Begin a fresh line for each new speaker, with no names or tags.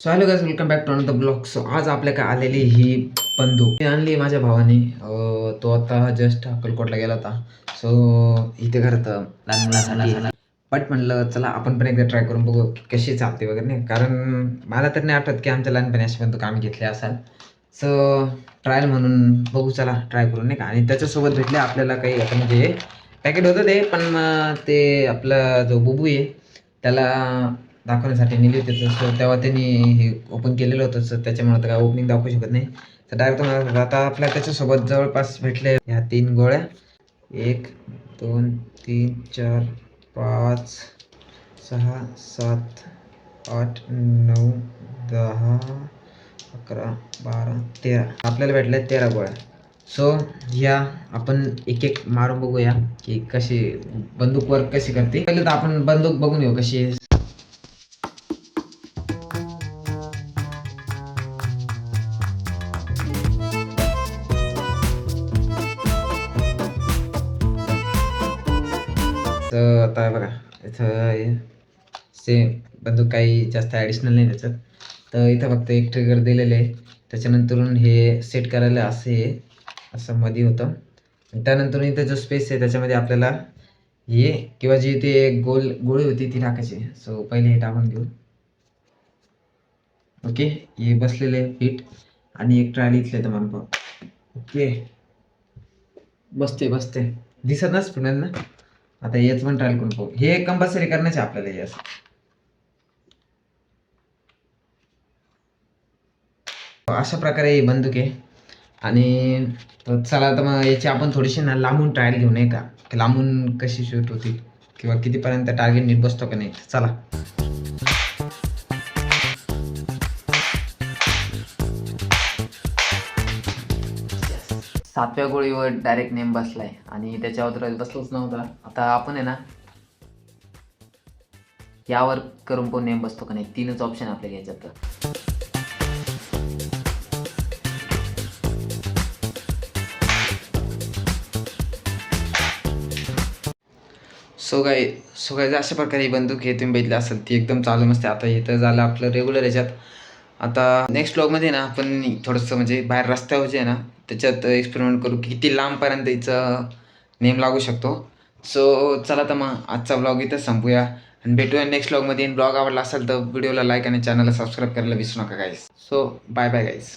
So hello guys, welcome back to another blog. So आज आपल्या काय आलेली ही बंदूक मी आणली माझ्या भावाने. तो आता जस्ट अक्कलकोटला गेला होता. सो इथे घरात लहान मुलासाठी बट म्हणलं चला आपण पण एकदा ट्राय करून बघू की कशी चालते वगैरे नाही. कारण मला तर नाही आठवत की आमच्या लहानपणी अशी बंदूक आम्ही घेतली असाल. सो ट्रायल म्हणून बघू, चला ट्राय करून नाही का. आणि त्याच्यासोबत भेटले आपल्याला काही आता म्हणजे पॅकेट होतं ते, पण ते आपला जो बुबू आहे त्याला दाखवण्यासाठी नेली होती. तसं तेव्हा त्यांनी हे ओपन केलेलं होतं, तर त्याच्यामुळे तर काय ओपनिंग दाखवू शकत नाही. तर डायरेक्ट आता आपल्या त्याच्यासोबत जवळपास भेटले ह्या 3 गोळ्या. 1 2 3 4 5 6 7 8 9 10 11 12 13 आपल्याला भेटल्या 13 गोळ्या. सो ह्या आपण एक एक मारून बघूया की कशी बंदूक वर्क कशी करते. पहिले तर आपण बंदूक बघून येऊ कशी आहे. तर आता बघा इथं सेम बंदूक काही जास्त ॲडिशनल नाही त्याच्यात. तर इथं फक्त एक ट्रिगर दिलेलं आहे. त्याच्यानंतरून हे सेट करायला असं मध्ये होतं. त्यानंतर इथं जो स्पेस आहे त्याच्यामध्ये आपल्याला हे किंवा जी ते गोळी होती ती टाकायची. सो पहिले हे टाकून घेऊ. ओके, हे बसलेले फिट आणि एक ट्रायल इथले तर मला ओके बसते दिसत ना स्पिनर ना. आता हेच पण ट्रायल करून पाहू. हे कंपल्सरी करण्याचे आपल्याला हे असं. अशा प्रकारे ही बंदूक आहे. आणि चला तर मग याची आपण थोडीशी ना लांबून ट्रायल घेऊ नये का, की लांबून कशी शूट होती किंवा कितीपर्यंत टार्गेट नीट बसतो का नाही. चला 7व्या गोळीवर डायरेक्ट नेम बसलाय आणि त्याच्यावर बसलोच नव्हता. आता आपण आहे ना यावर करून पण नेम बसतो का नाही. 3च ऑप्शन आपल्या घ्यायच्यात. सो गाईज अशा प्रकारे ही बंदूक हे तुम्ही बघितली असेल, ती एकदम चालू नसते. आता इथं झालं आपलं रेग्युलर याच्यात. आता नेक्स्ट ब्लॉगमध्ये ना आपण थोडंसं म्हणजे बाहेर रस्त्यावर जे आहे ना त्याच्यात एक्सपेरिमेंट करू की किती लांबपर्यंत हिचं नेम लागू शकतो. सो चला तर मग आजचा ब्लॉग इथंच संपूया आणि भेटूया नेक्स्ट ब्लॉगमध्ये. ब्लॉग आवडला असेल तर व्हिडिओला लाईक आणि चॅनलला सबस्क्राईब करायला विसरू नका guys. So bye bye guys.